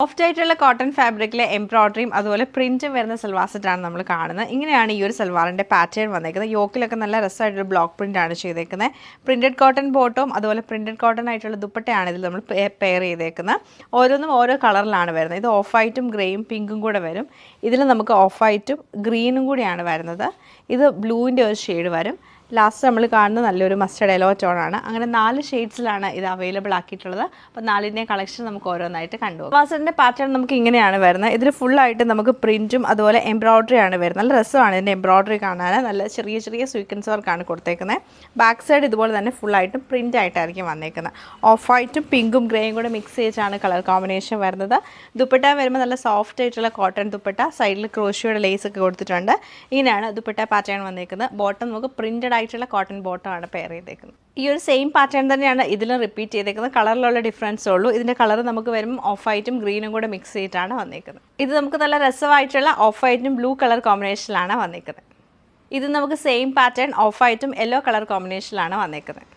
Soft ആയിട്ടുള്ള cotton ഫാബ്രിക്കിലെ എംബ്രോയ്ഡറിയും അതുപോലെ പ്രിന്റും വരുന്ന സൽവാർ സെറ്റാണ് നമ്മൾ കാണുന്നത്. ഇങ്ങനെയാണ് ഈ ഒരു സൽവാറിൻ്റെ പാറ്റേൺ വന്നേക്കുന്നത്. യോക്കിലൊക്കെ നല്ല രസമായിട്ടൊരു ബ്ലോക്ക് പ്രിന്റ് ആണ് ചെയ്തേക്കുന്നത്. പ്രിന്റഡ് കോട്ടൺ ബോട്ടവും അതുപോലെ പ്രിന്റഡ് കോട്ടൺ ആയിട്ടുള്ള ദുപ്പട്ടയാണ് ഇതിൽ നമ്മൾ പെയർ ചെയ്തേക്കുന്നത്. ഓരോന്നും ഓരോ കളറിലാണ് വരുന്നത്. ഇത് ഓഫ് വൈറ്റും ഗ്രേയും പിങ്കും കൂടെ വരും. ഇതിൽ നമുക്ക് ഓഫ് വൈറ്റും ഗ്രീനും കൂടിയാണ് വരുന്നത്. ഇത് ബ്ലൂവിൻ്റെ ഒരു ഷെയ്ഡ് വരും. ലാസ്റ്റ് നമ്മൾ കാണുന്ന നല്ലൊരു മസ്റ്റർഡ് യെല്ലോ ടോണാണ്. അങ്ങനെ 4 ഷെയ്ഡ്സിലാണ് ഇത് അവൈലബിൾ ആക്കിയിട്ടുള്ളത്. അപ്പോൾ 4ൻ്റെ കളക്ഷൻ നമുക്ക് ഓരോന്നായിട്ട് കണ്ടുപോകും. വാസറിൻ്റെ പാറ്റേൺ നമുക്ക് ഇങ്ങനെയാണ് വരുന്നത്. ഇതിൽ ഫുള്ളായിട്ട് നമുക്ക് പ്രിൻറ്റും അതുപോലെ എംബ്രോയ്ഡറി ആണ് വരുന്നത്. നല്ല രസമാണ് ഇതിൻ്റെ എംബ്രോയ്ഡറി കാണാൻ. നല്ല ചെറിയ ചെറിയ സ്വീക്വൻസ് വർക്കാണ് കൊടുത്തേക്കുന്നത്. ബാക്ക് സൈഡ് ഇതുപോലെ തന്നെ ഫുള്ളായിട്ടും പ്രിൻ്റ് ആയിട്ടായിരിക്കും വന്നേക്കുന്നത്. ഓഫ് വൈറ്റും പിങ്കും ഗ്രേയും കൂടെ മിക്സ് ചെയ്താണ് കളർ കോമ്പിനേഷൻ വരുന്നത്. ദുപ്പട്ട വരുമ്പോൾ നല്ല സോഫ്റ്റ് ആയിട്ടുള്ള കോട്ടൺ ദുപ്പട്ട, സൈഡിൽ ക്രോഷിയുടെ ലേസ് ഒക്കെ കൊടുത്തിട്ടുണ്ട്. ഇങ്ങനെയാണ് ദുപ്പട്ട പാറ്റേൺ വന്നേക്കുന്നത്. ബോട്ടം നമുക്ക് പ്രിൻ്റഡ് ആയിട്ടുള്ള കോട്ടൺ ബോട്ടം ആണ് പെയർ ചെയ്തേക്കുന്നത്. ഈ ഒരു സെയിം പാറ്റേൺ തന്നെയാണ് ഇതിലും റിപ്പീറ്റ് ചെയ്തേക്കുന്നത്. കളറിലുള്ള ഡിഫറൻസേ ഉള്ളൂ. ഇതിൻ്റെ കളർ നമുക്ക് വരുമ്പോൾ ഓഫ് വൈറ്റും ഗ്രീനും കൂടെ മിക്സ് ചെയ്തിട്ടാണ് വന്നേക്കുന്നത്. ഇത് നമുക്ക് നല്ല രസമായിട്ടുള്ള ഓഫ് വൈറ്റും ബ്ലൂ കളർ കോമ്പിനേഷനിലാണ് വന്നേക്കുന്നത്. ഇത് നമുക്ക് സെയിം പാറ്റേൺ ഓഫ് വൈറ്റും യെല്ലോ കളർ കോമ്പിനേഷനിലാണ് വന്നേക്കുന്നത്.